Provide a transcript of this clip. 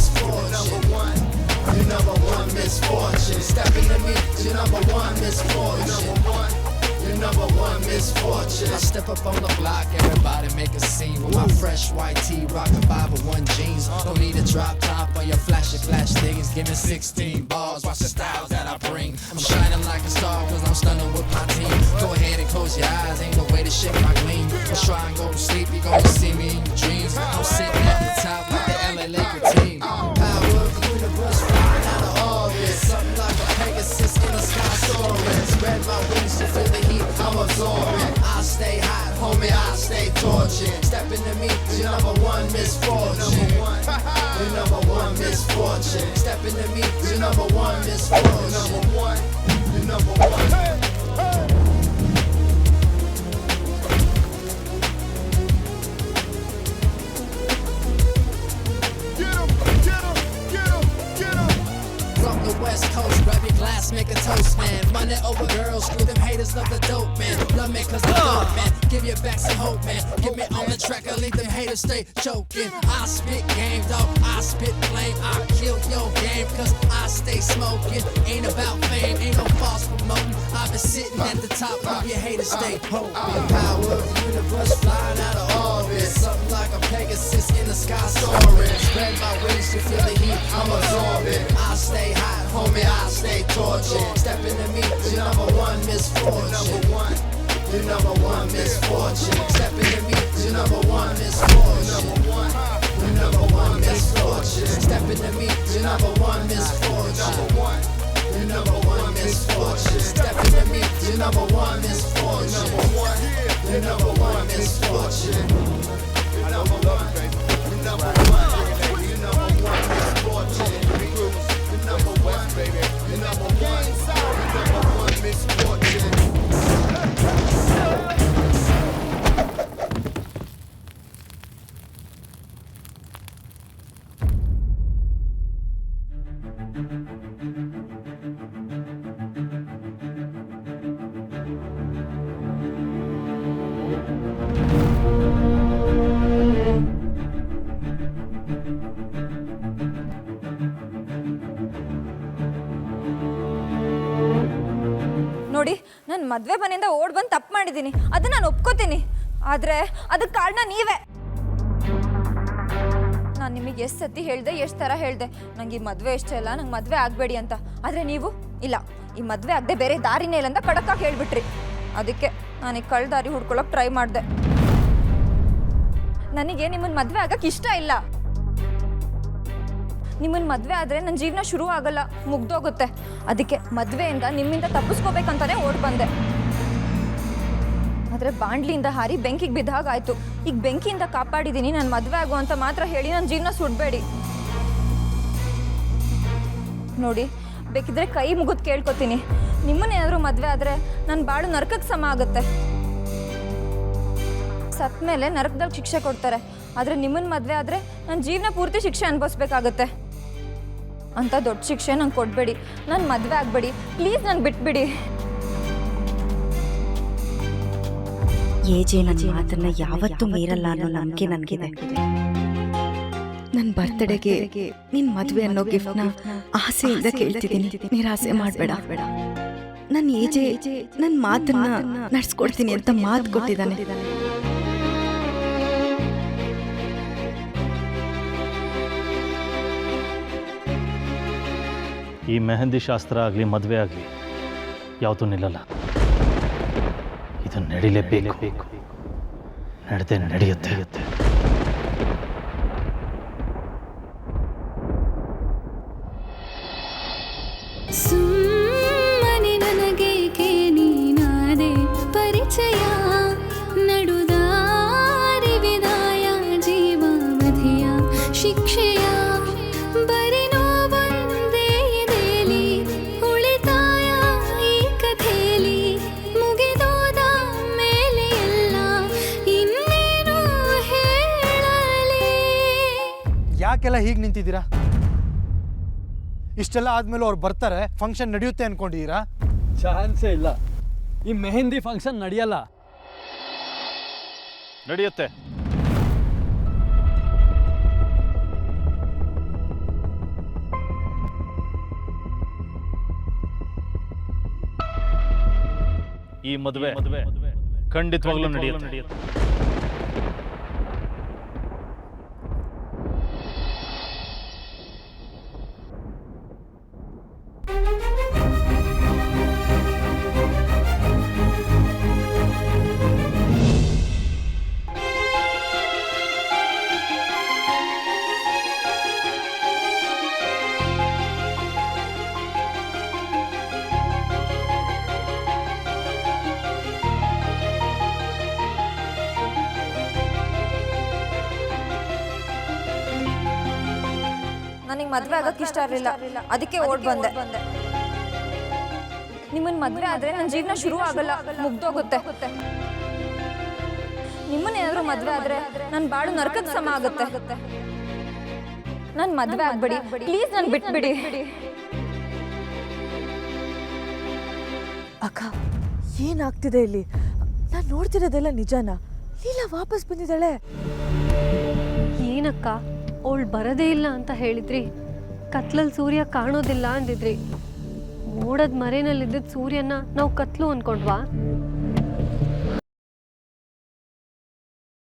misfortune. You're number one misfortune. Step into me, you're number one misfortune. You're number one misfortune. I step up on the block, everybody make a scene with my fresh white tee, rockin' 501 jeans. Don't need a drop top or your flashy flash things. Give me 16 bars, watch the styles that I bring. I'm shining like a star cause I'm stunning with my team. Go ahead and close your eyes, ain't no way to shake my gleam. Let's try and go to sleep, you gonna see me in your dreams. I'm sitting at the top like the LA Lakers team. Power of the universe flying out of orbit. Something like a Pegasus in the sky soaring. Spread my wings to feel the heat I'm absorbing. I stay hot, homie, I stay torching. Step into me, you're number one misfortune. You're number one misfortune. Step into me, you're number one misfortune. You're number one. Hey, hey. West Coast, grab your glass, make a toast, man. Money over girls, screw them haters, love the dope, man. Love me cause I'm dope, man. Give your back some hope, man. Get me on the track, I leave them haters stay choking. I spit game, dog, I spit flame. I kill your game cause I stay smoking. Ain't about fame, ain't no false promoting. I've been sitting at the top, of your haters stay hoping. The power of the universe flying out of orbit. Something like a Pegasus in the sky soaring. Spread my wings to feel the heat I'm absorbing. I stay hot, homie, I stay tortured. Step into me, you're number one misfortune. You're number one misfortune. Step into me, you're number one misfortune. You're number one misfortune. Step into me, you're number one misfortune. You're number one misfortune. Step into me, you're number one misfortune. You're number one misfortune. You're number one, baby. You're number one. You're number one misfortune. You're number one, baby. You're number one. You're number one misfortune. ನೋಡಿ, ನಾನು ಮದುವೆ ಮನೆಯಿಂದ ಓಡ್ ಬಂದು ತಪ್ಪು ಮಾಡಿದ್ದೀನಿ, ಅದನ್ನ ನಾನು ಒಪ್ಕೋತೀನಿ. ಆದರೆ ಅದಕ್ಕೆ ಕಾರಣ ನೀವೇ. ನಾನು ನಿಮಗೆ ಎಷ್ಟು ಸತಿ ಹೇಳಿದೆ, ಎಷ್ಟು ಥರ ಹೇಳಿದೆ ನಂಗೆ ಈ ಮದುವೆ ಇಷ್ಟ ಇಲ್ಲ, ನಂಗೆ ಮದುವೆ ಆಗಬೇಡಿ ಅಂತ. ಆದರೆ ನೀವು ಇಲ್ಲ, ಈ ಮದುವೆ ಆಗದೆ ಬೇರೆ ದಾರಿನೇ ಇಲ್ಲ ಅಂತ ಕಡಕ್ಕಾಗಿ ಹೇಳಿಬಿಟ್ರಿ. ಅದಕ್ಕೆ ನಾನು ಈ ಕಳ್ಳ ದಾರಿ ಹುಡ್ಕೊಳ್ಳೋಕೆ ಟ್ರೈ ಮಾಡಿದೆ. ನನಗೆ ನಿಮ್ಮನ್ನು ಮದುವೆ ಆಗಕ್ಕೆ ಇಷ್ಟ ಇಲ್ಲ. ನಿಮ್ಮನ್ನು ಮದುವೆ ಆದರೆ ನನ್ನ ಜೀವನ ಶುರು ಆಗಲ್ಲ, ಮುಗ್ದೋಗುತ್ತೆ. ಅದಕ್ಕೆ ಮದುವೆಯಿಂದ ನಿಮ್ಮಿಂದ ತಪ್ಪಿಸ್ಕೋಬೇಕಂತಾನೆ ಓಡ್ ಬಂದೆ. ಆದರೆ ಬಾಂಡ್ಲಿಯಿಂದ ಹಾರಿ ಬೆಂಕಿಗೆ ಬಿದ್ದ ಹಾಗಾಯಿತು. ಈಗ ಬೆಂಕಿಯಿಂದ ಕಾಪಾಡಿದ್ದೀನಿ, ನಾನು ಮದುವೆ ಆಗೋ ಅಂತ ಮಾತ್ರ ಹೇಳಿ ನನ್ನ ಜೀವನ ಸುಡಬೇಡಿ. ನೋಡಿ, ಬೇಕಿದ್ರೆ ಕೈ ಮುಗಿದು ಕೇಳ್ಕೊತೀನಿ, ನಿಮ್ಮನ್ನೇನಾದರೂ ಮದುವೆ ಆದರೆ ನನ್ನ ಬಾಳು ನರಕಕ್ಕೆ ಸಮ ಆಗುತ್ತೆ. ಸತ್ತ ಮೇಲೆ ನರಕದಲ್ಲಿ ಶಿಕ್ಷೆ ಕೊಡ್ತಾರೆ. ಆದರೆ ನಿಮ್ಮನ್ನು ಮದುವೆ ಆದರೆ ನನ್ನ ಜೀವನ ಪೂರ್ತಿ ಶಿಕ್ಷೆ ಅನುಭವಿಸ್ಬೇಕಾಗತ್ತೆ. ಅಂತ ದೊಡ್ಡ ಶಿಕ್ಷೆ ನಂಗೆ ಕೊಡಬೇಡಿ. ನಾನು ಮದುವೆ ಆಗಬೇಡಿ ಪ್ಲೀಸ್, ನಾನು ಬಿಟ್ಬಿಡಿ. ಏಜೆ ನನ್ನ ಮಾತನ್ನ ಯಾವತ್ತೂ ಮೀರಲ್ಲ ಅನ್ನೋ ನಂಬಿಕೆ ನನಗಿದೆ. ನನ್ನ ಬರ್ತ್ಡೇಗೆ ನಿನ್ನ ಮದುವೆ ಅನ್ನೋ ಗಿಫ್ಟ್ನ ಆಸೆಯಿಂದ ಕೇಳ್ತಿದ್ದೀನಿ, ನಿರಾಸೆ ಮಾಡಬೇಡ. ನನ್ನ ಏಜೆ ನನ್ನ ಮಾತನ್ನ ನಡ್ಸ್ಕೊಡ್ತೀನಿ ಅಂತ ಮಾತು ಕೊಟ್ಟಿದ್ದಾನೆ. ಈ ಮೆಹಂದಿ ಶಾಸ್ತ್ರ ಆಗಲಿ ಮದುವೆ ಆಗಲಿ ಯಾವುದೂ ನಿಲ್ಲಲ್ಲ. ಇದು ನಡಿಲೇಬೇಕು, ನಡೆದೇ ನಡೆಯುತ್ತೆ. ಸುಮ್ಮನೆ ನನಗೇಕೆ ನೀನಾದೆ ಪರಿಚಯ, ನಡುದಾರಿ ವಿದಾಯ ಜೀವ ಮಧಿಯ ಶಿಕ್ಷೆಯ, ಬರಿ ನೋವೊಂದೇ ಎದೆಲಿ ಉಳಿತಾಯ ಈ ಕಥೆಲಿ, ಮುಗಿದೋದ ಮೇಲೆ ಎಲ್ಲ ಇನ್ನೇನು ಹೇಳಲಿ. ಯಾಕೆಲ್ಲ ಹೀಗೆ ನಿಂತಿದ್ದೀರಾ? ಇಷ್ಟೆಲ್ಲ ಆದ್ಮೇಲೆ ಅವ್ರು ಬರ್ತಾರೆ, ಫಂಕ್ಷನ್ ನಡೆಯುತ್ತೆ ಅನ್ಕೊಂಡಿದ್ದೀರಾ? ಚಾನ್ಸೇ ಇಲ್ಲ. ಈ ಮೆಹಂದಿ ಫಂಕ್ಷನ್ ನಡೆಯಲ್ಲ. ನಡೆಯುತ್ತೆ. ಈ ಮದುವೆ ಖಂಡಿತವಾಗ್ಲೂ ನಡೆಯುತ್ತೆ. ನನಗೆ ಮದುವೆ ಆಗಕ್ಕೆ ಇಷ್ಟ ಇರಲಿಲ್ಲ, ಅದಕ್ಕೆ ಓಡ್ ಬಂದೆ. ನಿಮ್ಮನ್ನ ಮದುವೆ ಆದ್ರೆ ನನ್ನ ಜೀವನ ಶುರು ಆಗಲ್ಲ, ಮುಗ್ದೋಗುತ್ತೆ. ನಿಮ್ಮನ್ನೇನಾದ್ರೂ ಮದುವೆ ಆದ್ರೆ ನನ್ನ ಬಾಳು ನರಕದ ಸಮ ಆಗುತ್ತೆ. ನನ್ನ ಮದುವೆ ಆಗ್ಬೇಡಿ ಪ್ಲೀಸ್, ನಾನು ಬಿಟ್ಬಿಡಿ. ಅಕ್ಕ ಏನಾಗ್ತಿದೆ ಇಲ್ಲಿ? ನಾನು ನೋಡ್ತಿರೋದೆಲ್ಲ ನಿಜಾನಾ? ಲೀಲಾ ವಾಪಸ್ ಬಂದಿದ್ದಾಳೆ. ಏನಕ್ಕ ಅವಳು ಬರೋದೇ ಇಲ್ಲ ಅಂತ ಹೇಳಿದ್ರಿ, ಕತ್ಲಲ್ಲಿ ಸೂರ್ಯ ಕಾಣೋದಿಲ್ಲ ಅಂದಿದ್ರಿ. ಮೋಡದ ಮರೆನಲ್ಲಿದ್ದ ಸೂರ್ಯನ ನಾವು ಕತ್ಲು ಅನ್ಕೊಂಡ್ವಾ?